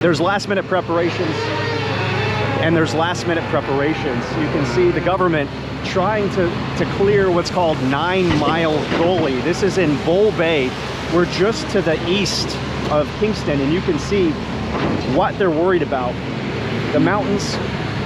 There's last minute preparations and there's last minute preparations. You can see the government trying to clear what's called 9 Mile Gully. This is in Bull Bay. We're just to the east of Kingston, and you can see what they're worried about. The mountains,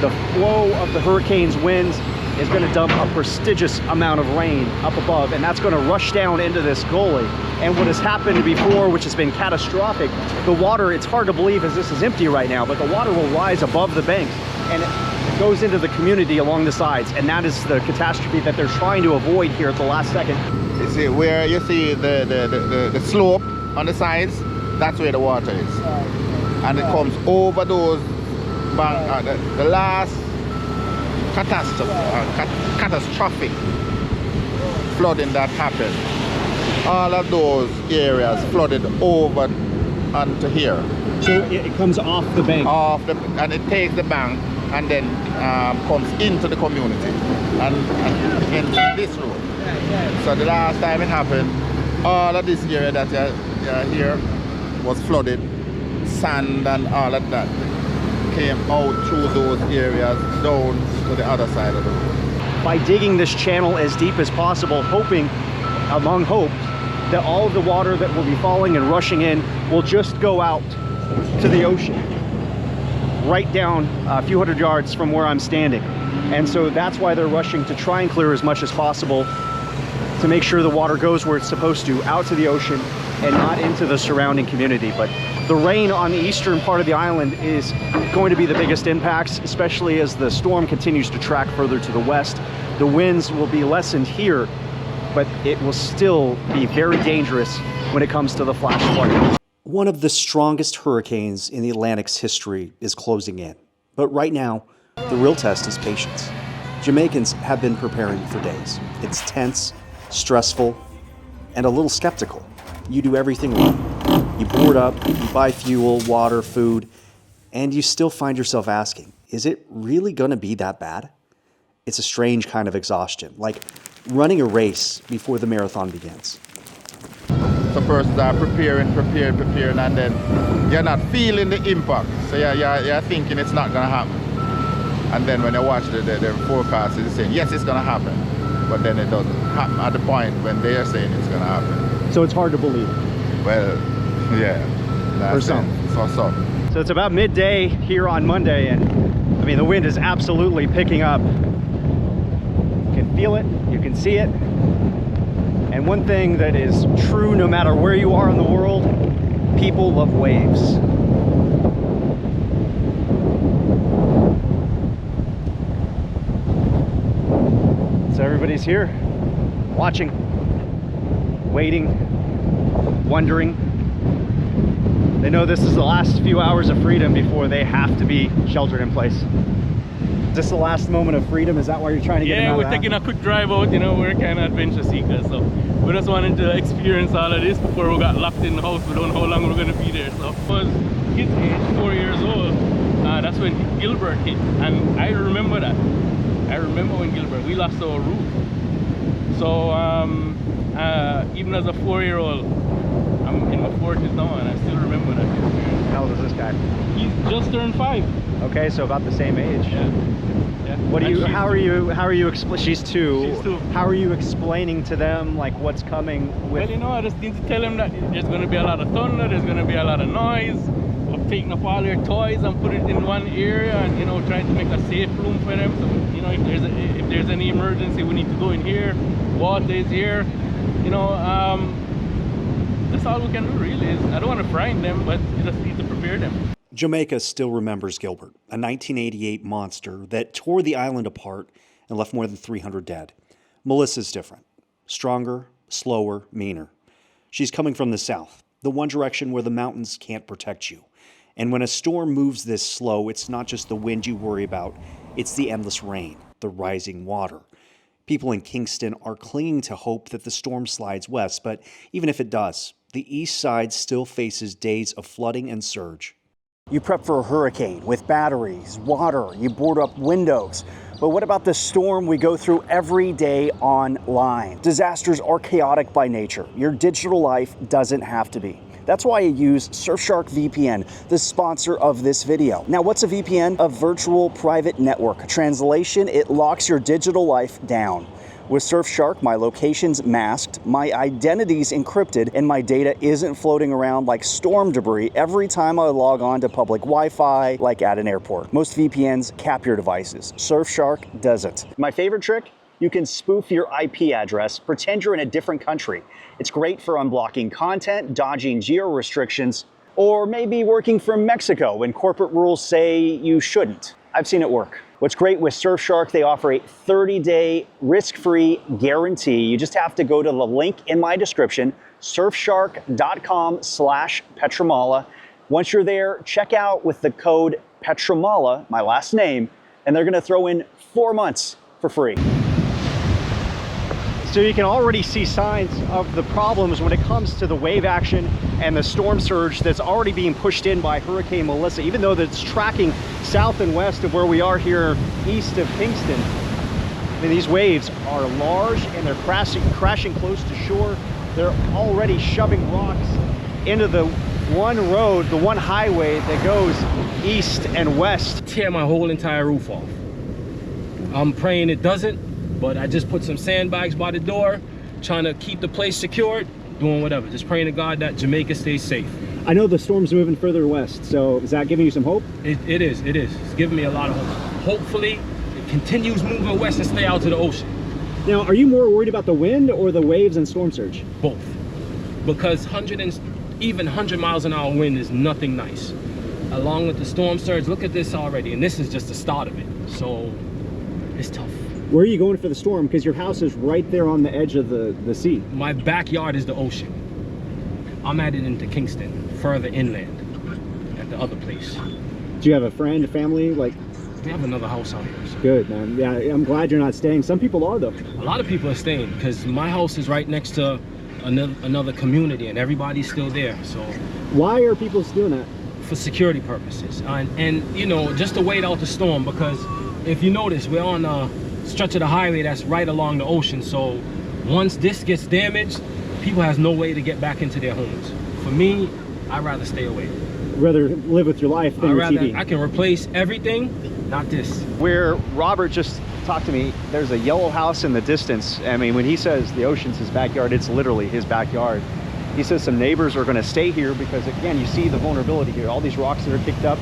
the flow of the hurricane's winds is going to dump a prestigious amount of rain up above, and that's going to rush down into this gully. And what has happened before, which has been catastrophic, the water, it's hard to believe as this is empty right now, but the water will rise above the banks and it goes into the community along the sides, and that is the catastrophe that they're trying to avoid here at the last second. You see where you see the slope on the sides, that's where the water is. And it comes over those the last catastrophic flooding that happened. All of those areas flooded over onto here. So it comes off the bank? And it takes the bank and then comes into the community and into this road. So the last time it happened, all of this area that you here was flooded. Sand and all of that came out through those areas down to the other side of the road. By digging this channel as deep as possible, hoping, among hope, that all of the water that will be falling and rushing in will just go out to the ocean, right down a few hundred yards from where I'm standing. And so that's why they're rushing to try and clear as much as possible to make sure the water goes where it's supposed to, out to the ocean and not into the surrounding community. But the rain on the eastern part of the island is going to be the biggest impacts, especially as the storm continues to track further to the west. The winds will be lessened here, but it will still be very dangerous when it comes to the flash flooding. One of the strongest hurricanes in the Atlantic's history is closing in. But right now, the real test is patience. Jamaicans have been preparing for days. It's tense, stressful, and a little skeptical. You do everything wrong. You board up, you buy fuel, water, food, and you still find yourself asking, is it really gonna be that bad? It's a strange kind of exhaustion, like running a race before the marathon begins. Some persons are preparing, and then you're not feeling the impact. So you're thinking it's not gonna happen. And then when you watch the forecast, it's saying, yes, it's gonna happen. But then it doesn't happen at the point when they're saying it's gonna happen. So it's hard to believe. Well, yeah. For some. For some. So it's about midday here on Monday, and I mean, the wind is absolutely picking up. You can feel it, you can see it. And one thing that is true no matter where you are in the world, people love waves. So everybody's here, watching, waiting, wondering. They know this is the last few hours of freedom before they have to be sheltered in place. Is this the last moment of freedom? Is that why you're trying to get them out? Yeah, we're taking a quick drive out, you know, we're kind of adventure seekers, so we just wanted to experience all of this before we got locked in the house. We don't know how long we're going to be there. So I was his age, 4 years old, that's when Gilbert hit, and I remember that. I remember when Gilbert, we lost our roof. So even as a 4-year-old, I'm in my 40s now, and I still remember that experience. How old is this guy? He's just turned 5. Okay, so about the same age. Yeah. Yeah. What do you? How are you? She's 2. She's 2. How are you explaining to them like what's coming? Well, you know, I just need to tell them that there's going to be a lot of thunder, there's going to be a lot of noise. We're taking up all their toys and put it in one area, and you know, trying to make a safe room for them. So you know, if there's any emergency, we need to go in here. Water is here. You know, that's all we can do really. I don't want to frighten them, but you just need to prepare them. Jamaica still remembers Gilbert, a 1988 monster that tore the island apart and left more than 300 dead. Melissa's different. Stronger, slower, meaner. She's coming from the south, the one direction where the mountains can't protect you. And when a storm moves this slow, it's not just the wind you worry about, it's the endless rain, the rising water. People in Kingston are clinging to hope that the storm slides west, but even if it does, the east side still faces days of flooding and surge. You prep for a hurricane with batteries, water, you board up windows. But what about the storm we go through every day online? Disasters are chaotic by nature. Your digital life doesn't have to be. That's why I use Surfshark VPN, the sponsor of this video. Now, what's a VPN? A virtual private network. Translation, it locks your digital life down. With Surfshark, my location's masked, my identity's encrypted, and my data isn't floating around like storm debris every time I log on to public Wi-Fi, like at an airport. Most VPNs cap your devices. Surfshark doesn't. My favorite trick? You can spoof your IP address, pretend you're in a different country. It's great for unblocking content, dodging geo restrictions, or maybe working from Mexico when corporate rules say you shouldn't. I've seen it work. What's great with Surfshark, they offer a 30-day risk-free guarantee. You just have to go to the link in my description, surfshark.com/Petramala. Once you're there, check out with the code Petramala, my last name, and they're gonna throw in 4 months for free. So you can already see signs of the problems when it comes to the wave action and the storm surge that's already being pushed in by Hurricane Melissa, even though it's tracking south and west of where we are here east of Kingston. I mean, these waves are large and they're crashing close to shore. They're already shoving rocks into the one road, the one highway that goes east and west. Tear my whole entire roof off. I'm praying it doesn't. But I just put some sandbags by the door, trying to keep the place secured, doing whatever. Just praying to God that Jamaica stays safe. I know the storm's moving further west, so is that giving you some hope? It is. It's giving me a lot of hope. Hopefully, it continues moving west and stay out to the ocean. Now, are you more worried about the wind or the waves and storm surge? Both. Because even 100 miles an hour wind is nothing nice. Along with the storm surge, look at this already, and this is just the start of it. So, it's tough. Where are you going for the storm? Because your house is right there on the edge of the sea. My backyard is the ocean. I'm headed into Kingston, further inland, at the other place. Do you have a friend, a family? Like, we have another house out here. So. Good, man. Yeah, I'm glad you're not staying. Some people are, though. A lot of people are staying because my house is right next to another community, and everybody's still there. So, why are people doing that? For security purposes, and you know, just to wait out the storm. Because if you notice, we're on a stretch of the highway that's right along the ocean, so once this gets damaged, people has no way to get back into their homes. For me, I'd rather stay away. Rather live with your life than your TV. I can replace everything, not this. Where Robert just talked to me, there's a yellow house in the distance. I mean, when he says the ocean's his backyard, it's literally his backyard. He says some neighbors are going to stay here because, again, you see the vulnerability here. All these rocks that are kicked up.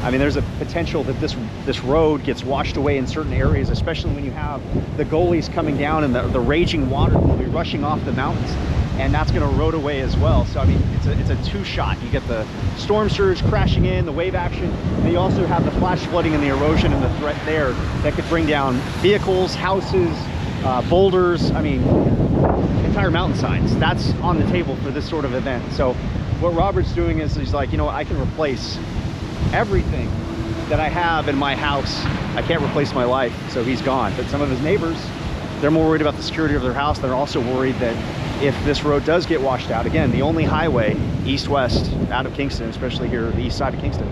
I mean, there's a potential that this road gets washed away in certain areas, especially when you have the gullies coming down and the raging water will be rushing off the mountains, and that's going to erode away as well. So, I mean, it's a two-shot. You get the storm surge crashing in, the wave action, and you also have the flash flooding and the erosion and the threat there that could bring down vehicles, houses, boulders, I mean, entire mountainsides. That's on the table for this sort of event. So what Robert's doing is he's like, you know what, I can replace everything that I have in my house. I can't replace my life, so he's gone. But some of his neighbors, they're more worried about the security of their house. They're also worried that if this road does get washed out, again, the only highway east-west out of Kingston, especially here the east side of Kingston,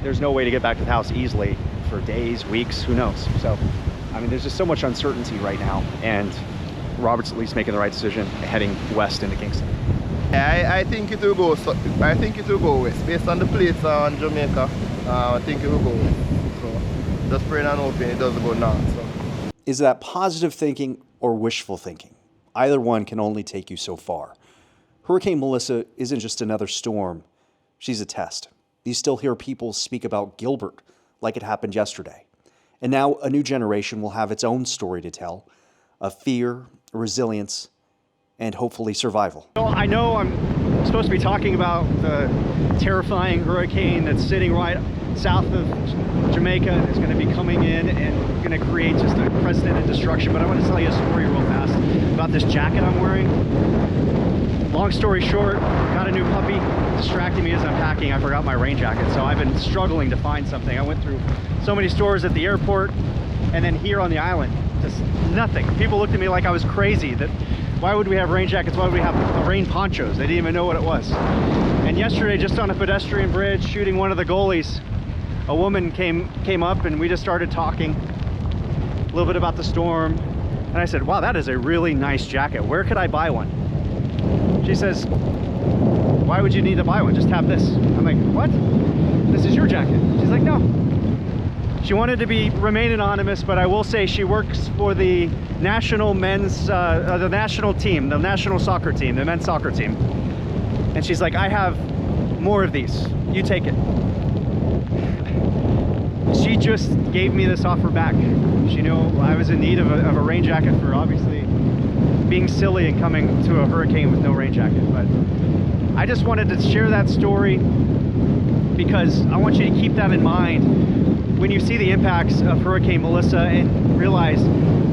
there's no way to get back to the house easily for days, weeks, who knows. So, I mean, there's just so much uncertainty right now, and Robert's at least making the right decision heading west into Kingston. I think it will go. I think it will go west based on the plates on Jamaica. I think it will go west. So just praying and hoping it doesn't go north. So. Is that positive thinking or wishful thinking? Either one can only take you so far. Hurricane Melissa isn't just another storm. She's a test. You still hear people speak about Gilbert like it happened yesterday. And now a new generation will have its own story to tell of fear, resilience, and hopefully survival. I know I'm supposed to be talking about the terrifying hurricane that's sitting right south of Jamaica and is going to be coming in and going to create just unprecedented destruction, but I want to tell you a story real fast about this jacket I'm wearing. Long story short, got a new puppy, distracting me as I'm packing. I forgot my rain jacket, so I've been struggling to find something. I went through so many stores at the airport and then here on the island, just nothing. People looked at me like I was crazy, that why would we have rain jackets? Why would we have rain ponchos? They didn't even know what it was. And yesterday, just on a pedestrian bridge, shooting one of the goalies, a woman came up and we just started talking a little bit about the storm. And I said, wow, that is a really nice jacket. Where could I buy one? She says, why would you need to buy one? Just have this. I'm like, what? This is your jacket. She's like, no. She wanted to remain anonymous, but I will say she works for the national men's, the national team, the national soccer team, the men's soccer team. And she's like, I have more of these. You take it. She just gave me this offer back. She knew I was in need of a rain jacket for obviously being silly and coming to a hurricane with no rain jacket. But I just wanted to share that story because I want you to keep that in mind when you see the impacts of Hurricane Melissa and realize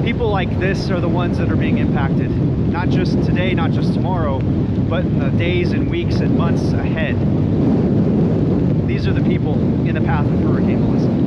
people like this are the ones that are being impacted. Not just today, not just tomorrow, but in the days and weeks and months ahead. These are the people in the path of Hurricane Melissa.